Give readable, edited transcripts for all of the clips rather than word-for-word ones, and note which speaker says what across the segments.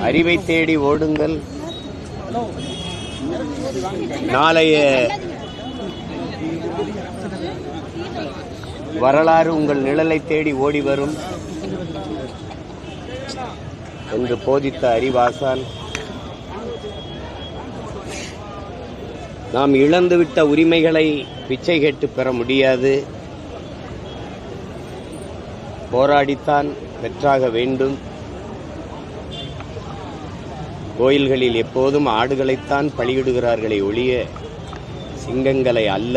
Speaker 1: அறிவை தேடி ஓடுங்கள். நாளைய வரலாறு உங்கள் நிழலை தேடி ஓடி வரும் என்று போதித்த அறிவாசான் நாம் இழந்துவிட்ட உரிமைகளை பிச்சை கேட்டு பெற முடியாது, போராடித்தான் பெற்றாக வேண்டும். கோயில்களில் எப்போதும் ஆடுகளைத்தான் பலியிடுகிறார்களே ஒழிய சிங்கங்களை அல்ல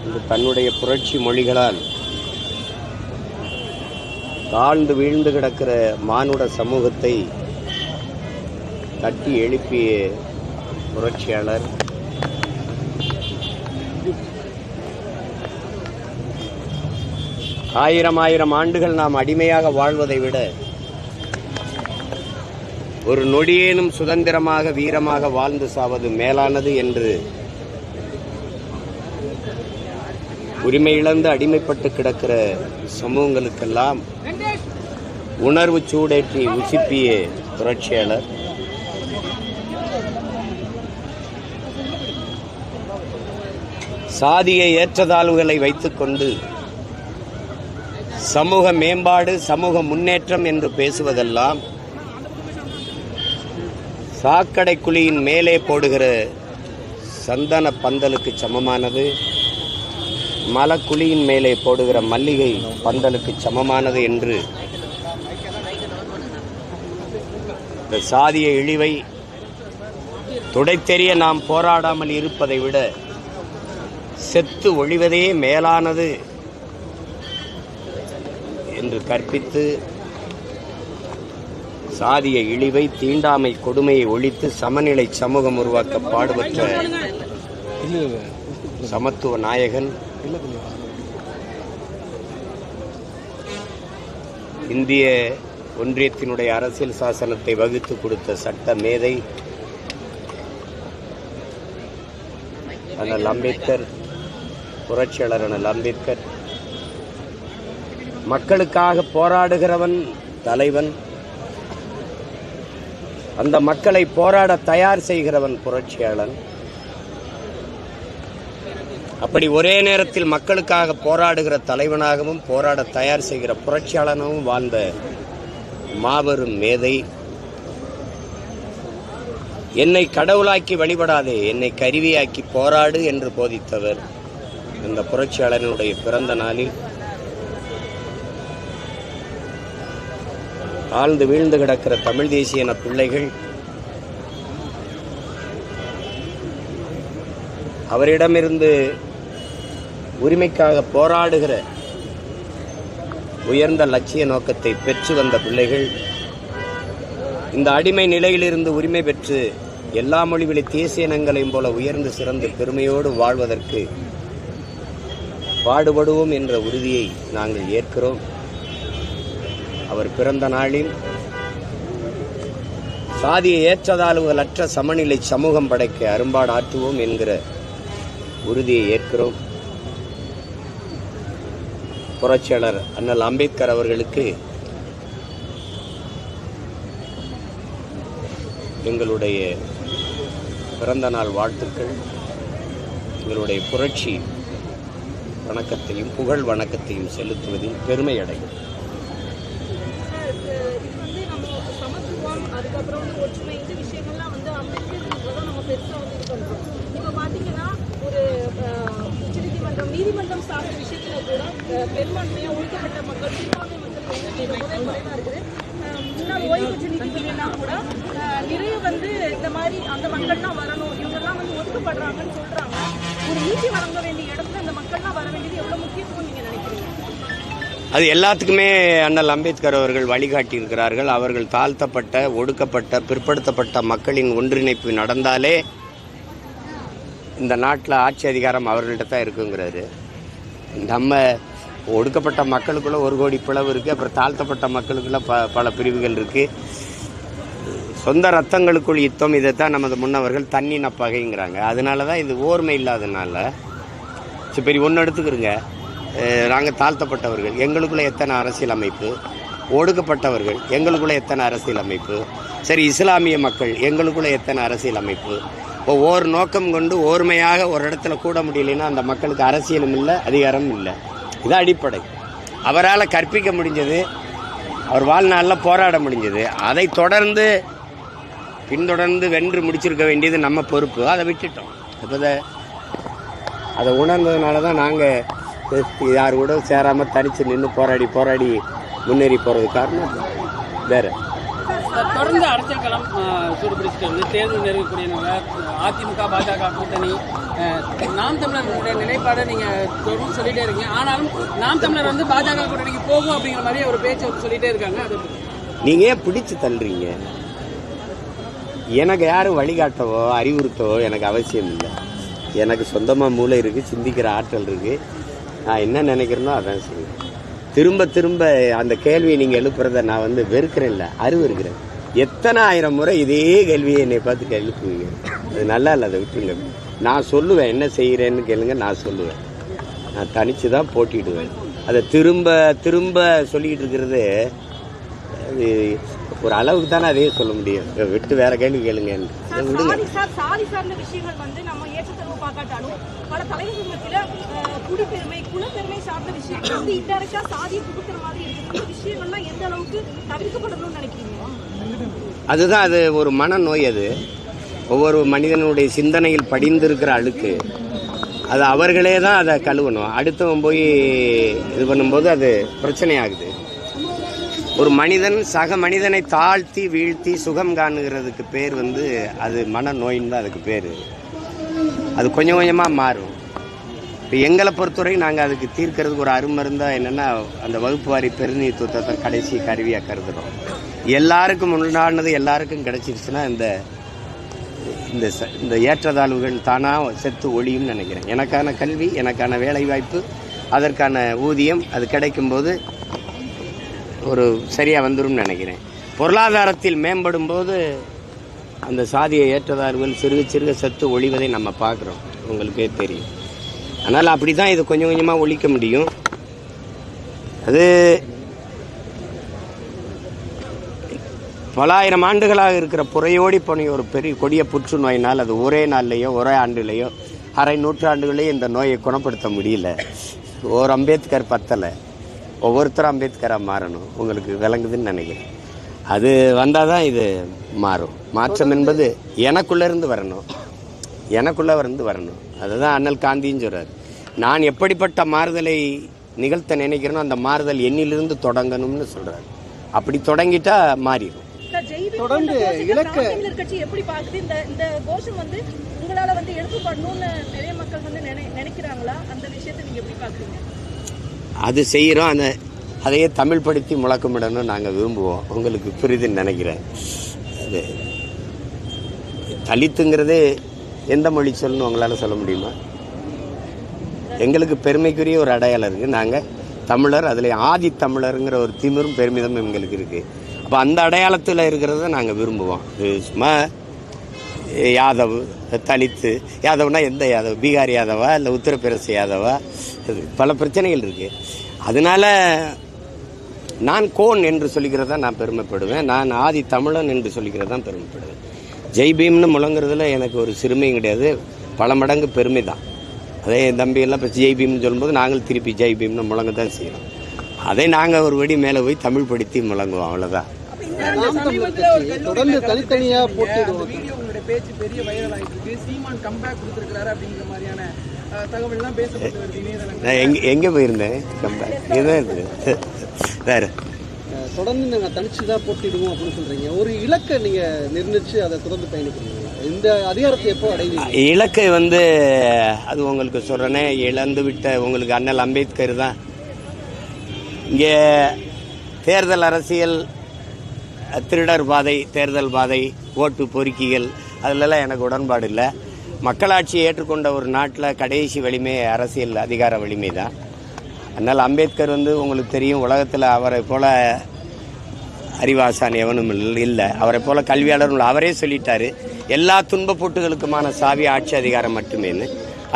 Speaker 1: என்று தன்னுடைய புரட்சி மொழிகளால் தாழ்ந்து வீழ்ந்து கிடக்கிற மானுட சமூகத்தை தட்டி எழுப்பிய புரட்சியாளர். ஆயிரம் ஆண்டுகள் நாம் அடிமையாக வாழ்வதை விட ஒரு நொடியேனும் சுதந்திரமாக வீரமாக வாழ்ந்து சாவது மேலானது என்று உரிமை இழந்து அடிமைப்பட்டு கிடக்கிற சமூகங்களுக்கெல்லாம் உணர்வு சூடேற்றி உசிப்பிய புரட்சியாளர். சாதிய ஏற்றத்தாழ்வுகளை வைத்துக்கொண்டு சமூக மேம்பாடு சமூக முன்னேற்றம் என்று பேசுவதெல்லாம் சாக்கடை குழியின் மேலே போடுகிற சந்தன பந்தலுக்கு சமமானது, மலக்குழியின் மேலே போடுகிற மல்லிகை பந்தலுக்கு சமமானது என்று இந்த சாதிய இழிவை துடைத்தெறிய நாம் போராடாமல் இருப்பதை விட செத்து ஒழிவதே மேலானது என்று கற்பித்து சாதிய இழிவை தீண்டாமை கொடுமையை ஒழித்து சமநிலை சமூகம் உருவாக்க பாடுபட்ட சமத்துவ நாயகன், இந்திய ஒன்றியத்தினுடைய அரசியல் சாசனத்தை வகுத்து கொடுத்த சட்ட மேதை அண்ணல் அம்பேத்கர், புரட்சியாளர் அண்ணல் அம்பேத்கர். மக்களுக்காக போராடுகிறவன் தலைவன், அந்த மக்களை போராட தயார் செய்கிறவன் புரட்சியாளன். அப்படி ஒரே நேரத்தில் மக்களுக்காக போராடுகிற தலைவனாகவும் போராட தயார் செய்கிற புரட்சியாளனாகவும் வாழ்ந்த மாபெரும் மேதை. என்னை கடவுளாக்கி வழிபடாதே, என்னை கருவியாக்கி போராடு என்று போதித்தவர். இந்த புரட்சியாளனுடைய பிறந்த நாளில் ஆழ்ந்து வீழ்ந்து கிடக்கிற தமிழ் தேசியன பிள்ளைகள் அவரிடமிருந்து உரிமைக்காக போராடுகிற உயர்ந்த லட்சிய நோக்கத்தை பெற்று வந்த பிள்ளைகள் இந்த அடிமை நிலையிலிருந்து உரிமை பெற்று எல்லா மொழிவழி தேசிய இனங்களையும் போல உயர்ந்து சிறந்து பெருமையோடு வாழ்வதற்கு பாடுபடுவோம் என்ற உறுதியை நாங்கள் ஏற்கிறோம். அவர் பிறந்த நாளில் சாதிய ஏற்றத்தாழ்வுகளற்ற சமநிலை சமூகம் படைக்க அரும்பாடு ஆற்றுவோம் என்கிற உறுதியை ஏற்கிறோம். புரட்சியாளர் அண்ணல் அம்பேத்கர் அவர்களுக்கு எங்களுடைய பிறந்த நாள் வாழ்த்துக்கள், எங்களுடைய புரட்சி வணக்கத்தையும் புகழ் வணக்கத்தையும் செலுத்துவதில் பெருமை அடையும்.
Speaker 2: அதுக்கப்புறம் ஒற்றுமை இந்த விஷயங்கள்லாம் அம்பேத்கர் நம்ம பெருசாக இருக்கோம். இப்போ பார்த்தீங்கன்னா ஒரு நீதிமன்றம் சார்ந்த விஷயத்துல கூட பெரும்பான்மையாக ஒடுக்கப்பட்ட மக்கள் சிறுபான்மை மக்கள் ரொம்பவே குறைவாக இருக்குது. முன்னாள் ஓய்வு பெற்ற நீதிபதினா கூட நிறைய இந்த மாதிரி அந்த மக்கள்லாம் வரணும், இவங்கெல்லாம் ஒதுக்கப்படுறாங்கன்னு சொல்றாங்க. ஒரு நீதி வழங்க வேண்டிய இடத்துல அந்த மக்கள்லாம் வர வேண்டியது எவ்வளவு முக்கியத்துவம் நீங்க நினைக்கிறீங்க?
Speaker 1: அது எல்லாத்துக்குமே அண்ணல் அம்பேத்கர் அவர்கள் வழிகாட்டியிருக்கிறார்கள். அவர்கள் தாழ்த்தப்பட்ட ஒடுக்கப்பட்ட பிற்படுத்தப்பட்ட மக்களின் ஒன்றிணைப்பு நடந்தாலே இந்த நாட்டில் ஆட்சி அதிகாரம் அவர்கள்ட்ட தான் இருக்குங்கிறாரு. நம்ம ஒடுக்கப்பட்ட மக்களுக்குள்ள 1 கோடி பிளவு இருக்குது, அப்புறம் தாழ்த்தப்பட்ட மக்களுக்குள்ள பல பிரிவுகள் இருக்குது. சொந்த ரத்தங்களுக்குள் யுத்தம், இதைத்தான் நமது முன்னவர்கள் தன்னின பகைங்கிறாங்க. அதனால தான் இது ஓர்மை இல்லாதனால. சரி, ஒன்று எடுத்துக்கிறோங்க, நாங்கள் தாழ்த்தப்பட்டவர்கள், எங்களுக்குள்ள எத்தனை அரசியல் அமைப்பு, ஒடுக்கப்பட்டவர்கள் எங்களுக்குள்ள எத்தனை அரசியல் அமைப்பு, சரி இஸ்லாமிய மக்கள் எங்களுக்குள்ள எத்தனை அரசியல் அமைப்பு. ஒவ்வொரு நோக்கம் கொண்டு ஓர்மையாக ஒரு இடத்துல கூட முடியலைன்னா அந்த மக்களுக்கு அரசியலும் இல்லை, அதிகாரமும் இல்லை. இது அடிப்படை. அவரால் கற்பிக்க முடிஞ்சது, அவர் வாழ்நாளில் போராட முடிஞ்சது. அதை பின்தொடர்ந்து வென்று முடிச்சிருக்க வேண்டியது நம்ம பொறுப்பு. அதை விட்டுட்டோம். இப்போ அதை உணர்ந்ததுனால தான் நாங்கள் யார் கூட சேராமல் தனித்து நின்று போராடி முன்னேறி போகிறது காரணம் வேறு.
Speaker 3: தொடர்ந்து அரசியல் களம் சூடுபிடிச்சிட்டு வந்து தேர்தல் நெருங்கக்கூடிய அதிமுக பாஜக கூட்டணி, நாம் தமிழர்களுடைய நிலைப்பாடை நீங்கள் தொடர்ந்து சொல்லிட்டே இருக்கீங்க. ஆனாலும் நாம் தமிழர் வந்து பாஜக கூட்டணிக்கு போகும் அப்படிங்கிற மாதிரி ஒரு பேச்சை சொல்லிட்டே இருக்காங்க. அது
Speaker 1: நீங்கள் ஏன் பிடிச்சி தள்ளுறீங்க? எனக்கு யாரும் வழிகாட்டவோ அறிவுறுத்தவோ எனக்கு அவசியம் இல்லை. எனக்கு சொந்தமாக மூளை இருக்குது, சிந்திக்கிற ஆற்றல் இருக்குது. நான் என்ன நினைக்கிறேனோ அதான் செய்வேன். திரும்ப அந்த கேள்வியை நீங்கள் எழுப்புறத நான் வெறுக்கிறேன், இல்லை இருக்கிறேன். எத்தனை ஆயிரம் முறை இதே கேள்வியை என்னை பார்த்து எழுப்புவீங்க. அது நல்லா இல்லை, அதை விட்டுருங்க. நான் சொல்லுவேன், என்ன செய்கிறேன்னு கேளுங்க, நான் சொல்லுவேன். நான் தனித்து தான் போட்டிடுவேன். அதை திரும்ப சொல்லிக்கிட்டு இருக்கிறது அது ஒரு அளவுக்கு தானே அதையே சொல்ல முடியும். விட்டு வேற கேள்வி கேளுங்க.
Speaker 2: சாதி சார்ந்த விஷயங்கள் நம்ம ஏற்றத்தரவு பார்க்காட்டாலும் பல தலைவர் மத்தியில் குடிப்பெருமை குலப்பெருமை சார்ந்த விஷயங்கள் இன்டைரக்டா சாதியை புகுத்துற மாதிரி இருக்கு. விஷயங்கள்லாம் எந்த அளவுக்கு தவிர்க்கப்படணும்னு நினைக்கிறீங்க?
Speaker 1: அதுதான் அது ஒரு மனநோய். அது ஒவ்வொரு மனிதனுடைய சிந்தனையில் படிந்திருக்கிற அழுக்கு. அது அவர்களே தான் அதை கழுவணும். அடுத்தவன் போய் இது பண்ணும்போது அது பிரச்சனை ஆகுது. ஒரு மனிதன் சக மனிதனை தாழ்த்தி வீழ்த்தி சுகம் காணுகிறதுக்கு பேர் அது மனநோயின்னு தான் அதுக்கு பேர். அது கொஞ்சம் கொஞ்சமாக மாறும். இப்போ எங்களை பொறுத்தவரை நாங்கள் அதுக்கு தீர்க்கிறதுக்கு ஒரு அருமருந்தாக என்னென்னா அந்த வகுப்பு வாரி பெருநீத்துவத்தை கடைசி கருவியாக கருதுகிறோம். எல்லாருக்கும் உண்டானது எல்லாருக்கும் கிடைச்சிருச்சுன்னா இந்த ஏற்றத்தாழ்வுகள் தானாக செத்து ஒழியும்னு நினைக்கிறேன். எனக்கான கல்வி, எனக்கான வேலைவாய்ப்பு, அதற்கான ஊதியம் அது கிடைக்கும்போது ஒரு சரியாக வந்துடும் நினைக்கிறேன். பொருளாதாரத்தில் மேம்படும் போது அந்த சாதிய ஏற்றத்தாழ்வுகள் சிறுக செத்து ஒழிவதை நம்ம பார்க்குறோம், உங்களுக்கே தெரியும். அதனால் அப்படி தான் இது கொஞ்சம் கொஞ்சமாக ஒழிக்க முடியும். அது பல ஆயிரம் ஆண்டுகளாக இருக்கிற புறையோடி போன ஒரு பெரிய கொடிய புற்றுநோயினால் அது ஒரே நாள்லேயோ ஒரே ஆண்டுலேயோ அரை நூற்றாண்டுகளையும் இந்த நோயை குணப்படுத்த முடியல. ஒரு அம்பேத்கர் பத்தலை, ஒவ்வொருத்தரும் அம்பேத்கராக மாறணும். உங்களுக்கு விளங்குதுன்னு நினைக்கிறேன். அது வந்தால் தான் இது மாறும். மாற்றம் என்பது எனக்குள்ளேருந்து வரணும். அதுதான் அண்ணல் காந்தின்னு சொல்கிறார். நான் எப்படிப்பட்ட மாறுதலை நிகழ்த்த நினைக்கிறேனோ அந்த மாறுதல் என்னிலிருந்து தொடங்கணும்னு சொல்கிறார். அப்படி தொடங்கிட்டா மாறிடும்.
Speaker 2: தொடர்ந்து கட்சி எப்படி பார்க்குது இந்த கோஷம் உங்களால எடுத்துப்படணும்னு நிறைய மக்கள் நினைக்கிறாங்களா? அந்த விஷயத்தை நீங்க எப்படி பார்க்குறீங்க?
Speaker 1: அது செய்கிறோம். அதையே தமிழ் படுத்தி முழக்கமிடணும் நாங்கள் விரும்புவோம். உங்களுக்கு புரியுதுன்னு நினைக்கிறேன். அது தலித்துங்கிறது எந்த மொழி சொல்லணும் உங்களால் சொல்ல முடியுமா? எங்களுக்கு பெருமைக்குரிய ஒரு அடையாளம் இருக்குது. நாங்கள் தமிழர், அதில் ஆதி தமிழருங்கிற ஒரு திமிரும் பெருமிதமும் எங்களுக்கு இருக்குது. அப்போ அந்த அடையாளத்தில் இருக்கிறத நாங்கள் விரும்புவோம். இது சும்மா யாதவ், தலித்து, யாதவ்னா எந்த யாதவ்? பீகார் யாதவா இல்லை உத்தரப்பிரதேச யாதவா? பல பிரச்சனைகள் இருக்குது. அதனால் நான் கோன் என்று சொல்லிக்கிறதா நான் பெருமைப்படுவேன். நான் ஆதி தமிழன் என்று சொல்லிக்கிறதான் பெருமைப்படுவேன். ஜெய்பீம்னு முழங்குறதுல எனக்கு ஒரு சிறுமையும் கிடையாது, பல மடங்கு பெருமை தான். அதே என் தம்பியெல்லாம் இப்போ ஜெய்பீம்னு சொல்லும்போது நாங்கள் திருப்பி ஜெய்பீம்னு முழங்க தான் செய்கிறோம். அதை நாங்கள் ஒரு வடி மேலே போய் தமிழ் படுத்தி முழங்குவோம், அவ்வளோதான்.
Speaker 3: தொடர்ந்து தனித்தனியாக போட்டிடுவோம். பேச்சு பெரிய வைரல் ஆகிட்டு சீமான் கம்பேக் கொடுத்துருக்காரு அப்படிங்கிற மாதிரியான தகவல்லாம் பேசப்பட்டு வருது.
Speaker 1: எங்கே போயிருந்தேன்? கம்பேக் இதுதான் இருக்குது. வேறு
Speaker 3: தொடர்ந்து நாங்கள் தனிச்சு தான் போட்டிடுவோம் அப்படின்னு சொல்கிறீங்க. ஒரு இலக்கை நீங்கள் நிர்ணயித்து அதை தொடர்ந்து பயணிக்கிறீங்க. இந்த அதிகாரத்தை எப்போ அடைவீங்க?
Speaker 1: இலக்கை அது உங்களுக்கு சொல்கிறேனே, இழந்து விட்ட உங்களுக்கு அண்ணல் அம்பேத்கர் தான். இங்கே தேர்தல் அரசியல், திருடர் பாதை, தேர்தல் பாதை, ஓட்டு பொறுக்கிகள், அதிலெல்லாம் எனக்கு உடன்பாடு இல்லை. மக்களாட்சியை ஏற்றுக்கொண்ட ஒரு நாட்டில் கடைசி வலிமை அரசியல் அதிகார வலிமை தான். அதனால் அம்பேத்கர் உங்களுக்கு தெரியும், உலகத்தில் அவரை போல் அறிவாசான் எவனும் இல்லை, அவரை போல் கல்வியாளரும் இல்லை. அவரே சொல்லிட்டாரு, எல்லா துன்பப்பூட்டுகளுக்குமான சாவி ஆட்சி அதிகாரம் மட்டுமேன்னு.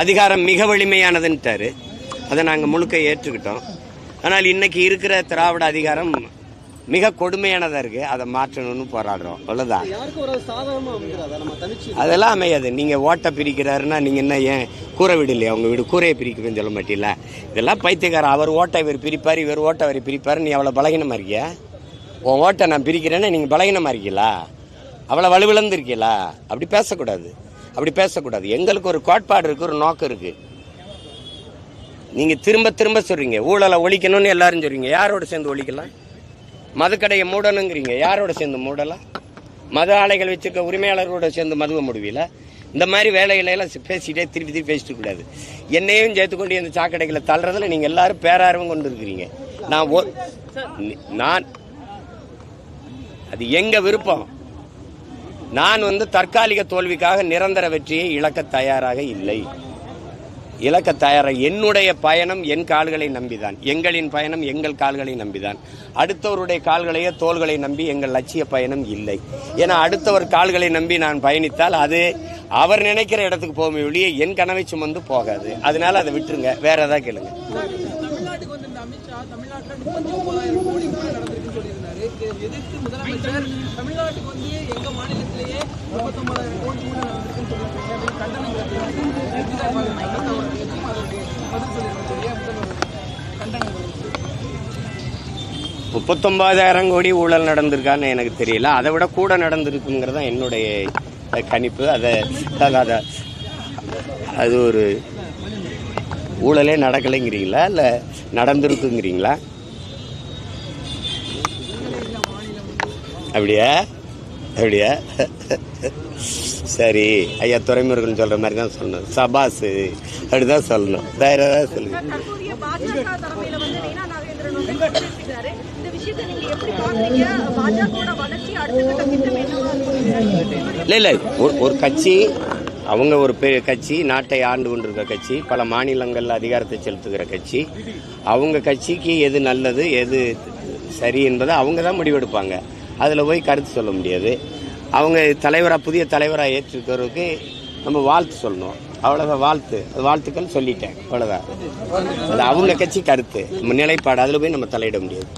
Speaker 1: அதிகாரம் மிக வலிமையானதுன்ட்டாரு. அதை நாங்கள் முழுக்க ஏற்றுக்கிட்டோம். ஆனால் இன்றைக்கி இருக்கிற திராவிட அதிகாரம் மிக கொடுமையானதாக இருக்குது. அதை மாற்றணும்னு போராடுறோம், அவ்வளோதான்.
Speaker 4: யாருக்கும் ஒரு சாதகமாக அமைஞ்சிடாத நம்ம தனிச்சு
Speaker 1: அதெல்லாம் அமையாது. நீங்கள் ஓட்டை பிரிக்கிறாருன்னா நீங்கள் என்ன ஏன் கூரை வீடு இல்லையா? உங்கள் வீடு கூரையை பிரிக்கிறேன்னு சொல்ல மாட்டீங்களா? இதெல்லாம் பைத்தியக்காரன். அவர் ஓட்டை இவர் பிரிப்பார், இவர் ஓட்டை அவர் பிரிப்பார். நீ அவ்வளோ பலகீனமாக இருக்கியா? உன் ஓட்டை நான் பிரிக்கிறேன்னா நீங்கள் பலகீனமாக இருக்கீங்களா? அவ்வளோ வலுவிழந்து இருக்கீங்களா? அப்படி பேசக்கூடாது, அப்படி பேசக்கூடாது. எங்களுக்கு ஒரு கோட்பாடு இருக்குது, ஒரு நோக்கம் இருக்குது. நீங்கள் திரும்ப திரும்ப சொல்கிறீங்க ஊழலை ஒழிக்கணும்னு எல்லாரும் சொல்கிறீங்க. யாரோட சேர்ந்து ஒழிக்கலாம்? மதுக்கடையை மூடணுங்கிறீங்க, யாரோட சேர்ந்து மூடலாம்? மது ஆலைகள் வச்சுருக்க உரிமையாளர்களோட சேர்ந்து மதுவை முடிவில. இந்த மாதிரி வேலைகளெல்லாம் பேசிக்கிட்டே திருப்பி பேசிட்டு கூடாது. என்னையும் சேர்த்துக்கொண்டு இந்த சாக்கடைகளை தள்ளுறதுல நீங்கள் எல்லாரும் பேரார்வம் கொண்டு இருக்கிறீங்க. நான் அது எங்கள் விருப்பம். நான் தற்காலிக தோல்விக்காக நிரந்தர வெற்றியை இழக்க தயாராக இல்லை. என்னுடைய பயணம் என் கால்களை நம்பிதான், எங்களின் பயணம் எங்கள் கால்களை நம்பிதான். அடுத்தவருடைய கால்களையோ தோள்களை நம்பி எங்கள் லட்சிய பயணம் இல்லை. ஏன்னா அடுத்தவர் கால்களை நம்பி நான் பயணித்தால் அது அவர் நினைக்கிற இடத்துக்கு போக ஒழிய என் கனவை சுமந்து போகாது. அதனால அதை விட்டுருங்க, வேற ஏதாவது கேளுங்க.
Speaker 4: தமிழ்நாட்டுக்கு இந்த அமித்ஷா தமிழ்நாட்டில் 39,000 கோடி நடந்திருக்குன்னு சொல்லியிருந்தாரு. எதிர்த்து முதலமைச்சர் தமிழ்நாட்டுக்கு எங்க மாநிலத்திலேயே 39,000 கோடி நடந்திருக்குன்னு சொல்லியிருக்காங்க. கண்டனம்
Speaker 1: 39,000 கோடி ஊழல் நடந்திருக்கான்னு எனக்கு தெரியல. அதை விட கூட நடந்திருக்குங்கிறதான் என்னுடைய கணிப்பு. அது ஒரு ஊழலே நடக்கலைங்கிறீங்களா இல்லை நடந்திருக்குங்கிறீங்களா? அப்படியா? சரி ஐயா, துரைமுருகன் சொல்ற மாதிரி தான் சொல்லணும். சபாஸ் அப்படிதான் சொல்லணும், வேற ஏதாவது சொல்லுங்க. இல்லை ஒரு கட்சி, அவங்க ஒரு கட்சி, நாட்டை ஆண்டு கொண்டிருக்கிற கட்சி, பல மாநிலங்களில் அதிகாரத்தை செலுத்துகிற கட்சி. அவங்க கட்சிக்கு எது நல்லது எது சரி என்பதை அவங்க தான் முடிவெடுப்பாங்க. அதில் போய் கருத்து சொல்ல முடியாது. அவங்க புதிய தலைவராக ஏற்றிருக்கிறவருக்கு நம்ம வாழ்த்து சொல்லணும், அவ்வளோதான். வாழ்த்துக்கள் சொல்லிட்டேன், அவ்வளோதான். அது அவங்க கட்சி கருத்து, நம்ம நிலைப்பாடு. அதில் போய் நம்ம தலையிட முடியாது.